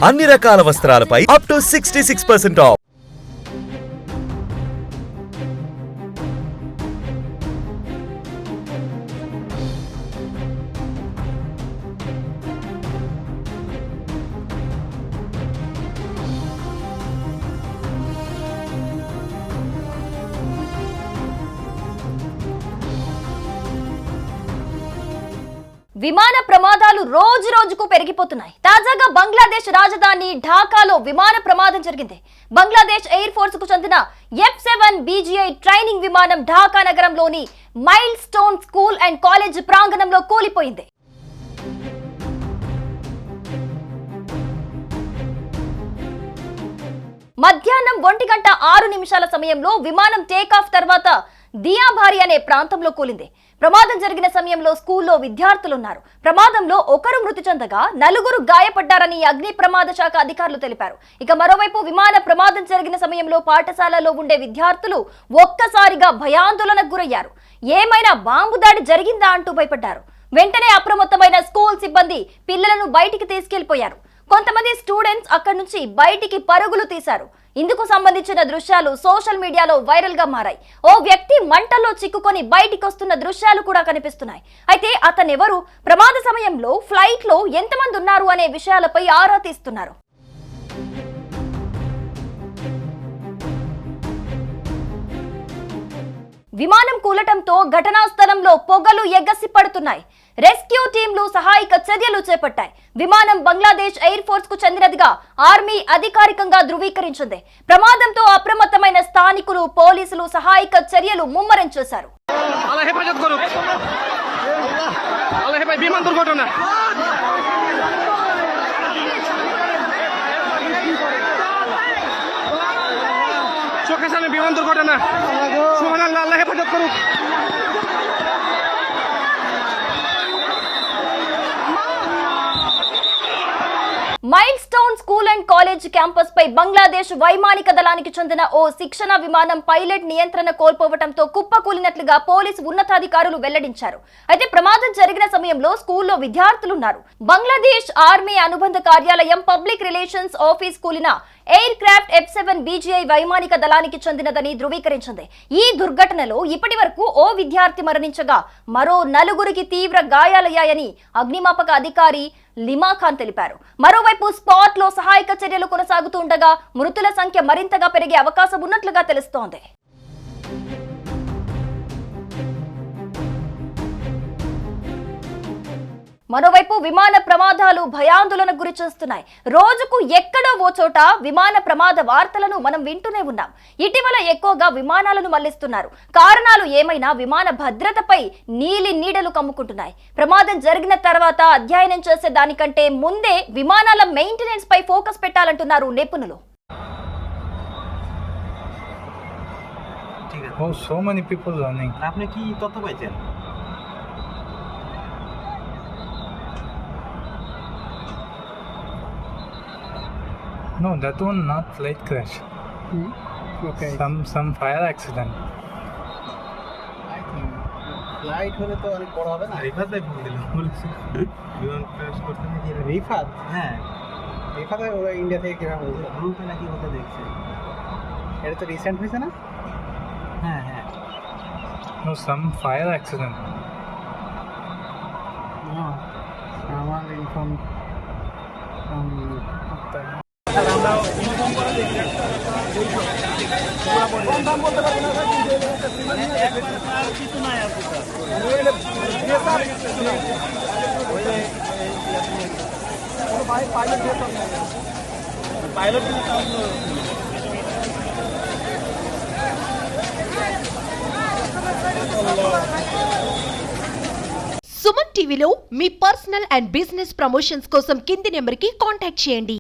అన్ని రకాల వస్త్రాలపై up to 66% of. విమాన ప్రమాదాలు రోజు రోజుకు పెరిగిపోతున్నాయి. తాజాగా బంగ్లాదేశ్ రాజధాని ఢాకాలో విమాన ప్రమాదం జరిగింది. బంగ్లాదేశ్ ఎయిర్ ఫోర్స్ కు చెందిన F-7 BGI ట్రైనింగ్ విమానం ఢాకా నగరంలోని mile stone school and college ప్రాంగణంలో కూలిపోయింది. మధ్యాహ్నం 1:06 సమయంలో విమానం టేకాఫ్ తర్వాత దియాబారి అనే ప్రాంతంలో కూలింది. ప్రమాదం జరిగిన సమయంలో స్కూల్లో విద్యార్థులున్నారు. ప్రమాదంలో ఒకరు మృతి చెందగా 4 గాయపడ్డారని అగ్ని ప్రమాద శాఖ అధికారులు తెలిపారు. ఇక మరోవైపు విమాన ప్రమాదం జరిగిన సమయంలో పాఠశాలలో ఉండే విద్యార్థులు ఒక్కసారిగా భయాందోళనకు గురయ్యారు. ఏమైనా బాంబు దాడి జరిగిందా అంటూ భయపడ్డారు. వెంటనే అప్రమత్తమైన స్కూల్ సిబ్బంది పిల్లలను బయటికి తీసుకెళ్లిపోయారు. కొంతమంది స్టూడెంట్స్ అక్కడి నుంచి బయటికి పరుగులు తీశారు. ఇందుకు సంబంధించిన దృశ్యాలు సోషల్ మీడియాలో వైరల్ గా మారాయి. ఓ వ్యక్తి మంటల్లో చిక్కుకొని బయటికి వస్తున్న దృశ్యాలు కూడా కనిపిస్తున్నాయి. అయితే అతనెవరు, ప్రమాద సమయంలో ఫ్లైట్ లో ఎంతమంది ఉన్నారు అనే విషయాలపై ఆరా తీస్తున్నారు. విమానం కూలటంతో ఘటనా స్థలంలో పొగలు ఎగసి పడుతున్నాయి. రెస్క్యూ టీంలు సహాయక చర్యలు చేపట్టాయి. విమానం బంగ్లాదేశ్ ఎయిర్ ఫోర్స్ కు చెందినదిగా ఆర్మీ అధికారికంగా ధృవీకరించింది. ప్రమాదంతో అప్రమత్తమైన స్థానికులు, పోలీసులు సహాయక చర్యలు ముమ్మరం చేశారు. বিমান দুর্ঘটনা সুবহানাল্লাহ, আল্লাহ হেফাজত করুক। Milestone school and college campus పై బంగ్లాదేశ్ వైమానిక దళానికి చెందిన ఓ శిక్షణ విమానం పైలట్ నియంత్రణ కోల్పోవడంతో కుప్పకూలినట్లుగా పోలీసు ఉన్నతాధికారులు వెల్లడించారు. అయితే ప్రమాదం జరిగిన సమయంలో స్కూల్లో విద్యార్థులున్నారు. బంగ్లాదేశ్ ఆర్మీ అనుబంధ కార్యాలయం పబ్లిక్ రిలేషన్స్ ఆఫీస్ కూలిన ఎయిర్ క్రాఫ్ట్ F-7 BGI వైమానిక దళానికి చెందినదని ధృవీకరించింది. ఈ దుర్ఘటనలో ఇప్పటి వరకు ఓ విద్యార్థి మరణించగా మరో 4 తీవ్ర గాయాలయ్యాయని అగ్నిమాపక అధికారి లిమా ఖాన్ తెలిపారు. మరోవైపు స్పాట్ లో సహాయక చర్యలు కొనసాగుతూ ఉండగా మృతుల సంఖ్య మరింతగా పెరిగే అవకాశం ఉన్నట్లుగా తెలుస్తోంది. మరోవైపు విమాన ప్రమాదాలు భయాందోళనకు గురి చేస్తున్నాయి. రోజుకు ఎక్కడో ఓ చోట విమాన ప్రమాద వార్తలను మనం వింటూనే ఉన్నాం. ఇటీవల ఎక్కువగా విమానాలను మళ్లిస్తున్నారు. కారణాలు ఏమైనా విమాన భద్రతపై నీలి నీడలు కమ్ముకుంటున్నాయి. ప్రమాదం జరిగిన తర్వాత అధ్యయనం చేసే దానికంటే ముందే విమానాల మెయింటెనెన్స్ పై ఫోకస్ పెట్టాలంటున్నారు నిపుణులు. So many people running. আপনি কি তথ্য পাইছেন? No, that one not flight crash. Okay. Some fire accident. Flight হলে তো অনেক বড় হবে না। রিফাত ভাই ফোন দিল, বলছে বিমান ক্র্যাশ করতে নাকি রিফাত? হ্যাঁ, রিফাত ওরা ইন্ডিয়া থেকে কিভাবে বলছে? গ্রুপে নাকি হতে দেখছে। এটা তো রিসেন্ট হয়েছে না? হ্যাঁ হ্যাঁ, No, some fire accident. আমার ইনফর্ম సుమన్ టీవీలో మీ పర్సనల్ అండ్ బిజినెస్ ప్రమోషన్స్ కోసం కింది నెంబర్కి కాంటాక్ట్ చేయండి.